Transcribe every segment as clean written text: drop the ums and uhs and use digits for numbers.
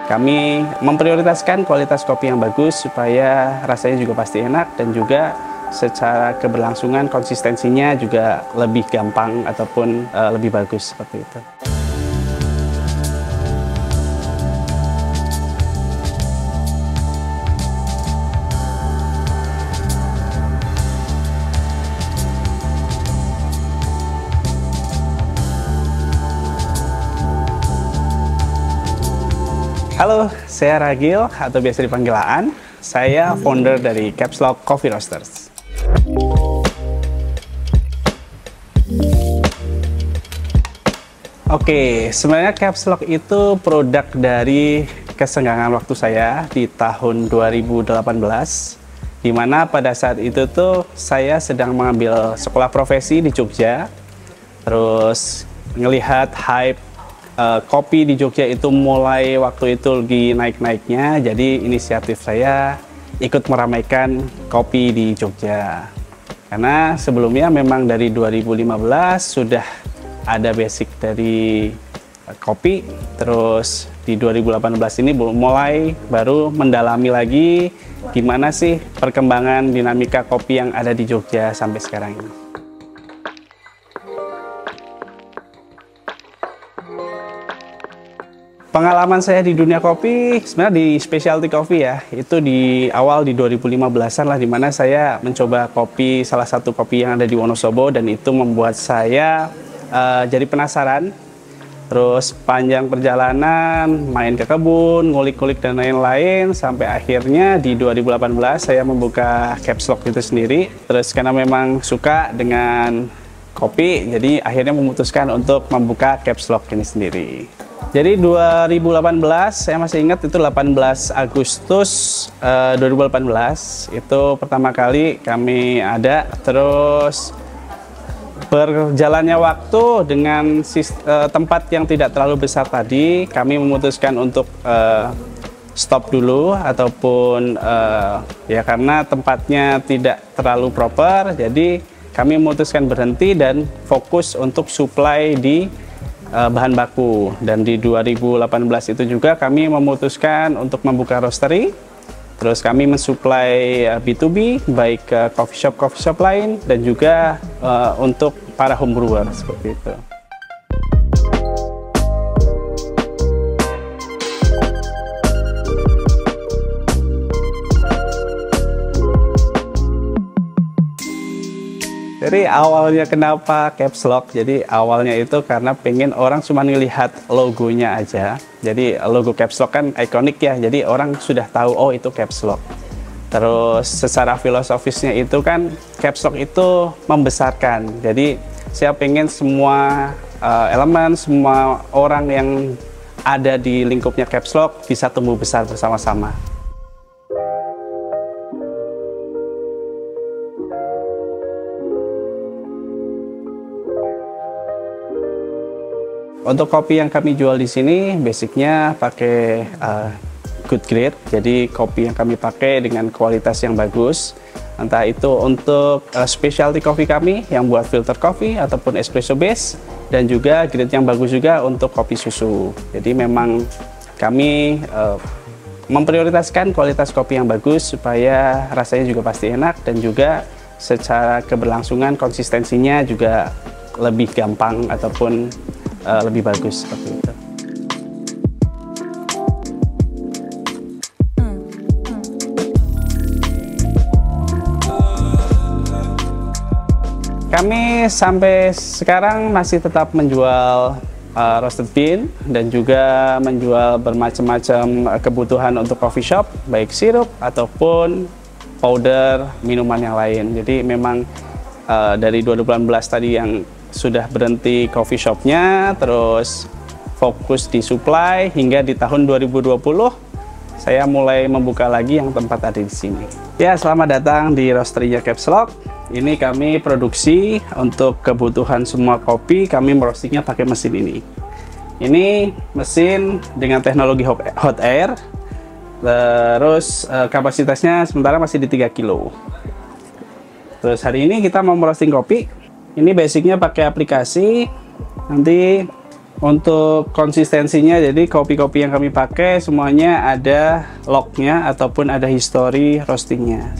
kami memprioritaskan kualitas kopi yang bagus supaya rasanya juga pasti enak dan juga secara keberlangsungan konsistensinya juga lebih gampang ataupun lebih bagus seperti itu. Halo, saya Ragil atau biasa dipanggil Aan. Saya founder dari Caps Lock Coffee Roasters. Oke, sebenarnya Caps Lock itu produk dari kesenggangan waktu saya di tahun 2018, di mana pada saat itu tuh saya sedang mengambil sekolah profesi di Jogja, terus ngelihat hype kopi di Jogja itu mulai waktu itu lagi naik-naiknya, jadi inisiatif saya ikut meramaikan kopi di Jogja. Karena sebelumnya memang dari 2015 sudah ada basic dari kopi, terus di 2018 ini mulai baru mendalami lagi gimana sih perkembangan dinamika kopi yang ada di Jogja sampai sekarang ini. Pengalaman saya di dunia kopi, sebenarnya di specialty coffee ya, itu di awal di 2015-an lah, dimana saya mencoba kopi, salah satu kopi yang ada di Wonosobo, dan itu membuat saya jadi penasaran. Terus panjang perjalanan, main ke kebun, ngulik-ngulik dan lain-lain, sampai akhirnya di 2018 saya membuka Caps Lock itu sendiri. Terus karena memang suka dengan kopi, jadi akhirnya memutuskan untuk membuka Caps Lock ini sendiri. Jadi 2018, saya masih ingat itu 18 Agustus 2018, itu pertama kali kami ada. Terus berjalannya waktu dengan tempat yang tidak terlalu besar tadi, kami memutuskan untuk stop dulu, ataupun ya karena tempatnya tidak terlalu proper, jadi kami memutuskan berhenti dan fokus untuk supply di bahan baku. Dan di 2018 itu juga kami memutuskan untuk membuka roastery. Terus kami mensuplai B2B, baik ke coffee shop lain, dan juga untuk para home brewer seperti itu. Jadi awalnya kenapa Caps Lock? Jadi awalnya itu karena pengen orang cuma ngelihat logonya aja. Jadi logo Caps Lock kan ikonik ya, jadi orang sudah tahu oh itu Caps Lock. Terus secara filosofisnya itu kan Caps Lock itu membesarkan. Jadi saya pengen semua elemen, semua orang yang ada di lingkupnya Caps Lock bisa tumbuh besar bersama-sama. Untuk kopi yang kami jual di sini, basicnya pakai good grade. Jadi kopi yang kami pakai dengan kualitas yang bagus. Entah itu untuk specialty coffee kami yang buat filter coffee ataupun espresso base, dan juga grade yang bagus juga untuk kopi susu. Jadi memang kami memprioritaskan kualitas kopi yang bagus supaya rasanya juga pasti enak dan juga secara keberlangsungan konsistensinya juga lebih gampang ataupun lebih bagus seperti itu. Kami sampai sekarang masih tetap menjual roasted bean dan juga menjual bermacam-macam kebutuhan untuk coffee shop, baik sirup ataupun powder minuman yang lain. Jadi memang dari 2018 tadi yang sudah berhenti coffee shopnya, terus fokus di supply, hingga di tahun 2020 saya mulai membuka lagi yang tempat ada di sini. Ya, selamat datang di roastery-nya Caps Lock. Ini kami produksi untuk kebutuhan semua kopi, kami merostingnya pakai mesin ini. Ini mesin dengan teknologi hot air, terus kapasitasnya sementara masih di 3 kilo. Terus hari ini kita mau merosting kopi. Ini basicnya pakai aplikasi, nanti Untuk konsistensinya, jadi kopi-kopi yang kami pakai semuanya ada lognya ataupun ada history roastingnya.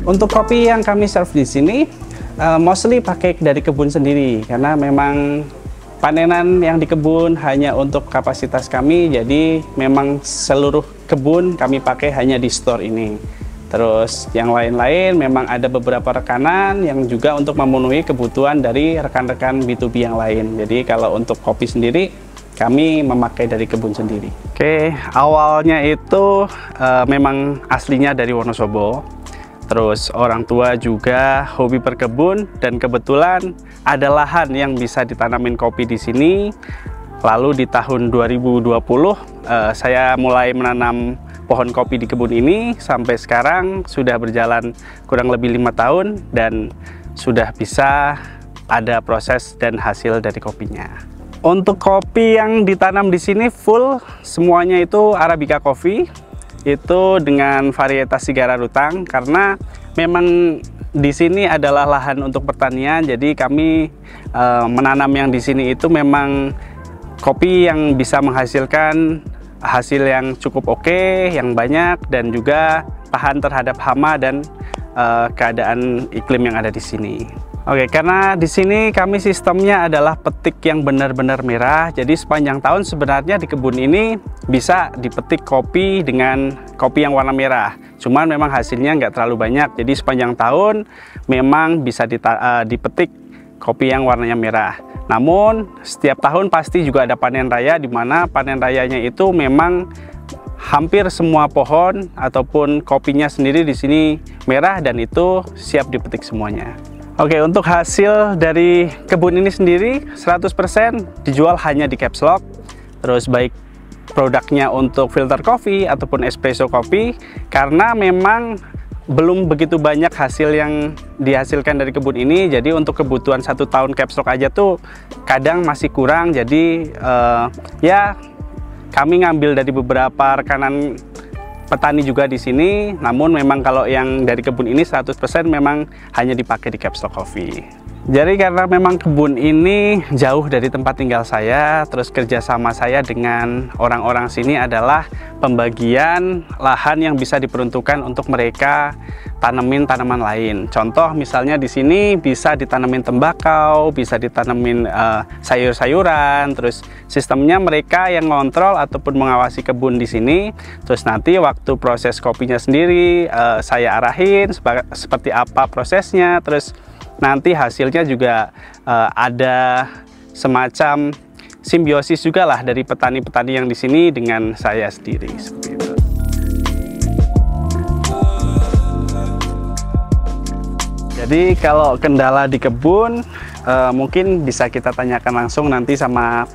Untuk kopi yang kami serve di sini, mostly pakai dari kebun sendiri, karena memang panenan yang di kebun hanya untuk kapasitas kami, jadi memang seluruh kebun kami pakai hanya di store ini. Terus yang lain-lain memang ada beberapa rekanan yang juga untuk memenuhi kebutuhan dari rekan-rekan B2B yang lain. Jadi kalau untuk kopi sendiri kami memakai dari kebun sendiri. Oke, awalnya itu memang aslinya dari Wonosobo. Terus orang tua juga hobi berkebun dan kebetulan ada lahan yang bisa ditanamin kopi di sini. Lalu di tahun 2020 saya mulai menanam pohon kopi di kebun ini. Sampai sekarang sudah berjalan kurang lebih 5 tahun dan sudah bisa ada proses dan hasil dari kopinya. Untuk kopi yang ditanam di sini full semuanya itu Arabica Coffee. Itu dengan varietas Sigara Rutang, karena memang di sini adalah lahan untuk pertanian, jadi kami menanam yang di sini itu memang kopi yang bisa menghasilkan hasil yang cukup oke, yang banyak, dan juga tahan terhadap hama dan keadaan iklim yang ada di sini. Oke, karena di sini kami sistemnya adalah petik yang benar-benar merah, jadi sepanjang tahun sebenarnya di kebun ini bisa dipetik kopi dengan kopi yang warna merah. Cuman memang hasilnya nggak terlalu banyak, jadi sepanjang tahun memang bisa dipetik kopi yang warnanya merah. Namun setiap tahun pasti juga ada panen raya, di mana panen rayanya itu memang hampir semua pohon ataupun kopinya sendiri di sini merah dan itu siap dipetik semuanya. Oke, untuk hasil dari kebun ini sendiri 100% dijual hanya di Caps Lock. Terus baik produknya untuk filter kopi ataupun espresso kopi, karena memang belum begitu banyak hasil yang dihasilkan dari kebun ini. Jadi untuk kebutuhan 1 tahun Caps Lock aja tuh kadang masih kurang. Jadi ya kami ngambil dari beberapa rekanan petani juga di sini, namun memang kalau yang dari kebun ini 100% memang hanya dipakai di Caps Lock Coffee. Jadi karena memang kebun ini jauh dari tempat tinggal saya, terus kerjasama saya dengan orang-orang sini adalah pembagian lahan yang bisa diperuntukkan untuk mereka tanemin tanaman lain. Contoh misalnya di sini bisa ditanemin tembakau, bisa ditanemin sayur-sayuran, terus sistemnya mereka yang ngontrol ataupun mengawasi kebun di sini. Terus nanti waktu proses kopinya sendiri saya arahin seperti apa prosesnya, terus nanti hasilnya juga ada semacam simbiosis juga lah dari petani-petani yang di sini dengan saya sendiri, seperti itu. Jadi kalau kendala di kebun mungkin bisa kita tanyakan langsung nanti sama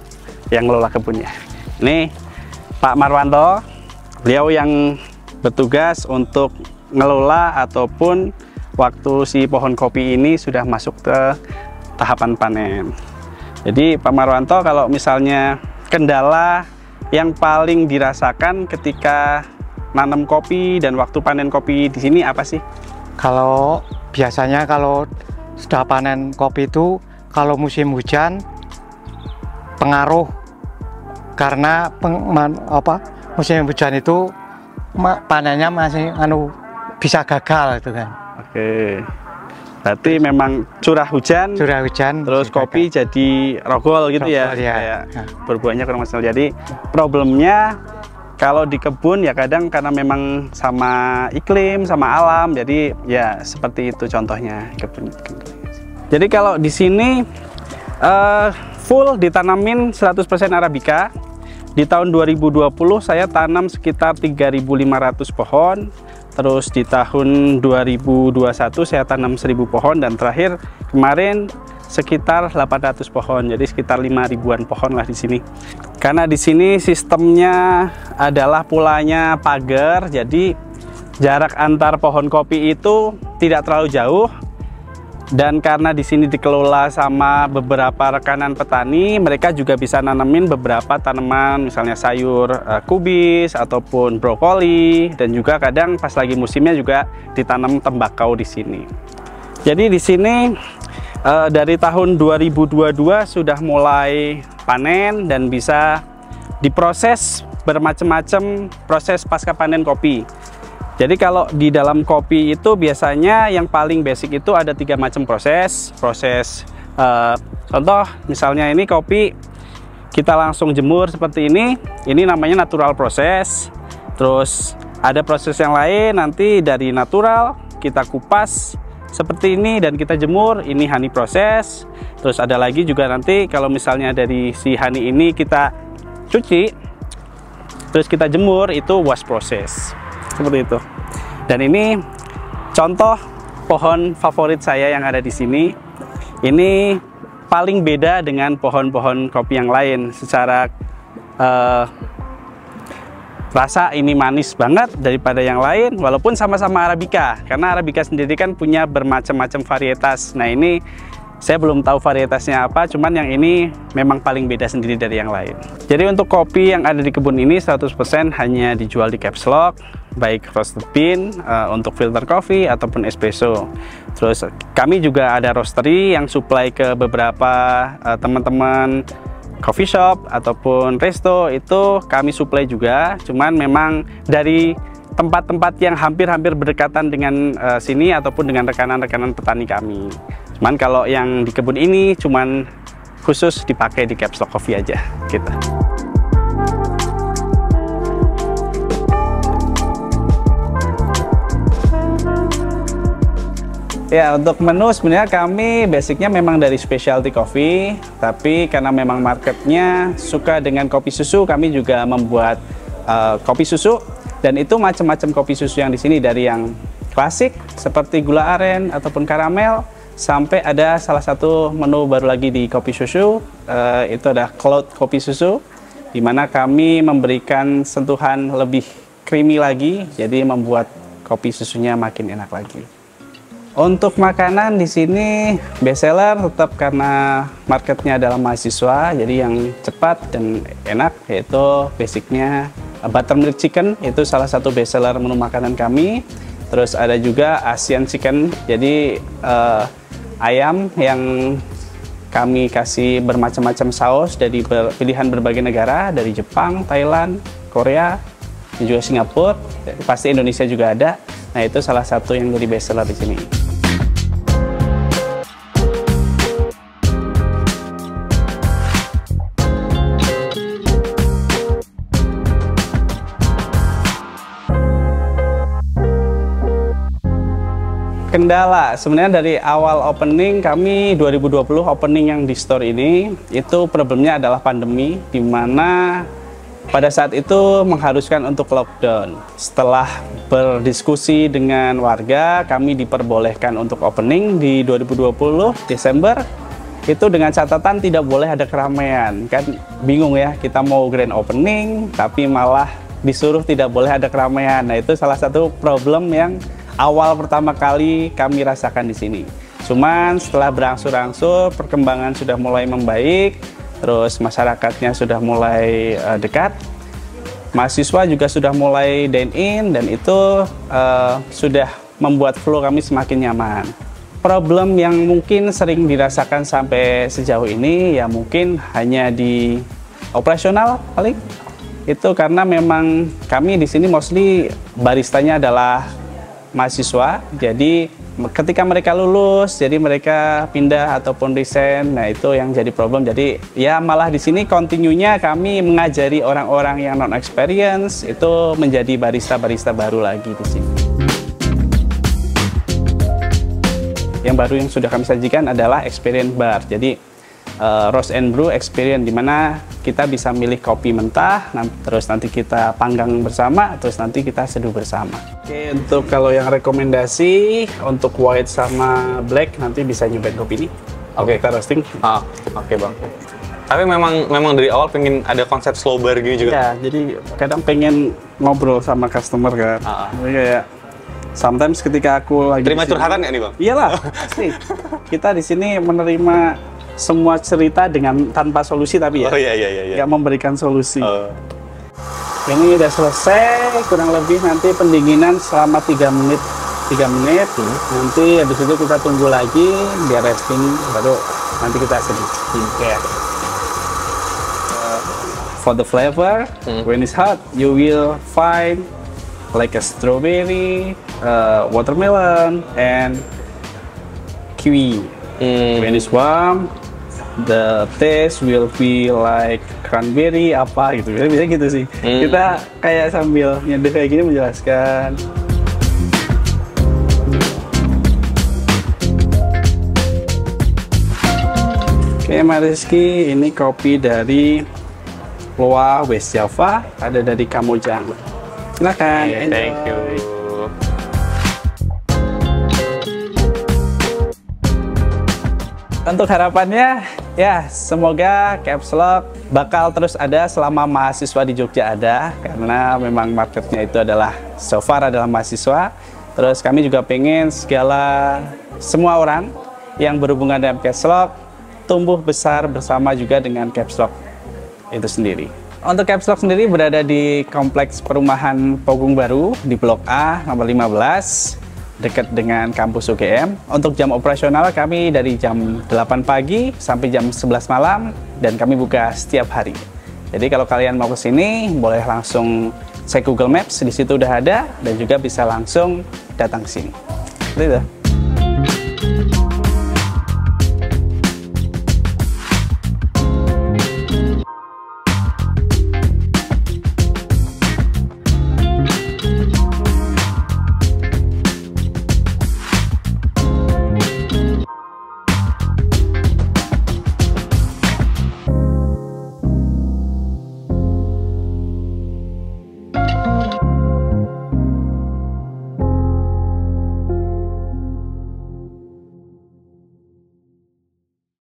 yang ngelola kebunnya. Ini Pak Marwanto, beliau yang bertugas untuk ngelola ataupun waktu si pohon kopi ini sudah masuk ke tahapan panen. Jadi Pak Marwanto, kalau misalnya kendala yang paling dirasakan ketika nanam kopi dan waktu panen kopi di sini apa sih? Kalau biasanya kalau sudah panen kopi itu kalau musim hujan pengaruh, karena musim hujan itu panennya masih bisa gagal itu kan. Oke, berarti memang curah hujan terus kopi gagal. Jadi rogol gitu ya, kayak berbuahnya kurang maksimal. Jadi problemnya kalau di kebun ya kadang karena memang sama iklim, sama alam, jadi ya seperti itu contohnya kebun. Jadi kalau di sini full ditanamin 100% Arabica. Di tahun 2020 saya tanam sekitar 3.500 pohon. Terus di tahun 2021 saya tanam 1.000 pohon, dan terakhir kemarin sekitar 800 pohon. Jadi sekitar 5.000-an pohon lah di sini. Karena di sini sistemnya adalah polanya pagar, jadi jarak antar pohon kopi itu tidak terlalu jauh. Dan karena di sini dikelola sama beberapa rekanan petani, mereka juga bisa nanemin beberapa tanaman, misalnya sayur kubis ataupun brokoli, dan juga kadang pas lagi musimnya juga ditanam tembakau di sini. Jadi di sini dari tahun 2022 sudah mulai panen dan bisa diproses bermacam-macam proses pasca panen kopi. Jadi kalau di dalam kopi itu biasanya yang paling basic itu ada 3 macam proses. Contoh misalnya ini kopi kita langsung jemur seperti ini namanya natural proses. Terus ada proses yang lain nanti dari natural kita kupas seperti ini dan kita jemur, ini honey proses. Terus ada lagi juga nanti kalau misalnya dari si honey ini kita cuci terus kita jemur, itu wash proses. Seperti itu. Dan ini contoh pohon favorit saya yang ada di sini. Ini paling beda dengan pohon-pohon kopi yang lain. Secara rasa ini manis banget daripada yang lain, walaupun sama-sama Arabica. Karena Arabica sendiri kan punya bermacam-macam varietas. Nah ini saya belum tahu varietasnya apa, cuman yang ini memang paling beda sendiri dari yang lain. Jadi untuk kopi yang ada di kebun ini 100% hanya dijual di caps lock, baik roasted bean untuk filter coffee ataupun espresso. Terus kami juga ada roastery yang supply ke beberapa teman-teman coffee shop ataupun resto, itu kami supply juga. Cuman memang dari tempat-tempat yang hampir-hampir berdekatan dengan sini ataupun dengan rekanan-rekanan petani kami. Cuman kalau yang di kebun ini cuman khusus dipakai di caps lock coffee aja gitu. Ya, untuk menu sebenarnya kami basicnya memang dari specialty coffee, tapi karena memang marketnya suka dengan kopi susu, kami juga membuat kopi susu. Dan itu macam-macam kopi susu yang di sini, dari yang klasik seperti gula aren ataupun karamel, sampai ada salah satu menu baru lagi di kopi susu, itu ada cloud kopi susu, di mana kami memberikan sentuhan lebih creamy lagi, jadi membuat kopi susunya makin enak lagi. Untuk makanan di sini best seller tetap karena marketnya adalah mahasiswa, jadi yang cepat dan enak yaitu basicnya buttermilk chicken, itu salah satu best seller menu makanan kami. Terus ada juga Asian chicken, jadi ayam yang kami kasih bermacam-macam saus dari pilihan berbagai negara, dari Jepang, Thailand, Korea, dan juga Singapura, pasti Indonesia juga ada. Nah itu salah satu yang jadi best seller di sini. Kendala sebenarnya dari awal opening kami 2020 opening yang di store ini, itu problemnya adalah pandemi, di mana pada saat itu mengharuskan untuk lockdown. Setelah berdiskusi dengan warga, kami diperbolehkan untuk opening di 2020 Desember, itu dengan catatan tidak boleh ada keramaian. Kan bingung ya, kita mau grand opening tapi malah disuruh tidak boleh ada keramaian. Nah itu salah satu problem yang awal pertama kali kami rasakan di sini. Cuman setelah berangsur-angsur, perkembangan sudah mulai membaik, terus masyarakatnya sudah mulai dekat, mahasiswa juga sudah mulai dine in, dan itu sudah membuat flow kami semakin nyaman. Problem yang mungkin sering dirasakan sampai sejauh ini ya mungkin hanya di operasional paling. Itu karena memang kami di sini mostly baristanya adalah mahasiswa, jadi ketika mereka lulus, jadi mereka pindah ataupun resign. Nah itu yang jadi problem. Jadi ya malah di sini continue-nya kami mengajari orang-orang yang non experience itu menjadi barista-barista baru lagi di sini. Yang baru yang sudah kami sajikan adalah experience bar. Jadi roast and brew experience, dimana kita bisa milih kopi mentah, terus nanti kita panggang bersama, terus nanti kita seduh bersama. Oke, untuk kalau yang rekomendasi untuk white sama black nanti bisa nyobain kopi ini. Oke, kita roasting. Oke bang. Tapi memang dari awal pengen ada konsep slow bar gitu juga. Ya, jadi kadang pengen ngobrol sama customer kan. Jadi kayak Sometimes ketika aku lagi Terima di sini- curhatan nggak nih, Bang? Iyalah, pasti. Kita di sini menerima semua cerita dengan tanpa solusi tapi ya. Oh iya. Nggak memberikan solusi. Oh. Ini udah selesai, kurang lebih nanti pendinginan selama 3 menit. 3 menit, nanti habis itu kita tunggu lagi biar resting, baru nanti kita sedikit kayak. For the flavor, when it's hot, you will find like a strawberry, watermelon, and kiwi. When it's warm, the taste will be like cranberry apa gitu. Bisa gitu sih. Kita kayak sambil nyeduh kayak gini menjelaskan. Oke, Mas Rizky, ini kopi dari Loa West Java, ada dari Kamojang. Silakan. Iya, enjoy. thank you. Untuk harapannya, ya semoga Caps Lock bakal terus ada selama mahasiswa di Jogja ada, karena memang marketnya itu adalah so far adalah mahasiswa. Terus kami juga pengen semua orang yang berhubungan dengan Caps Lock tumbuh besar bersama juga dengan Caps Lock itu sendiri. Untuk Caps Lock sendiri berada di Kompleks Perumahan Pogung Baru di Blok A nomor 15 dekat dengan kampus UGM. Untuk jam operasional kami dari jam 8 pagi sampai jam 11 malam dan kami buka setiap hari. Jadi kalau kalian mau ke sini boleh langsung cek Google Maps, di situ udah ada, dan juga bisa langsung datang ke sini. Seperti itu.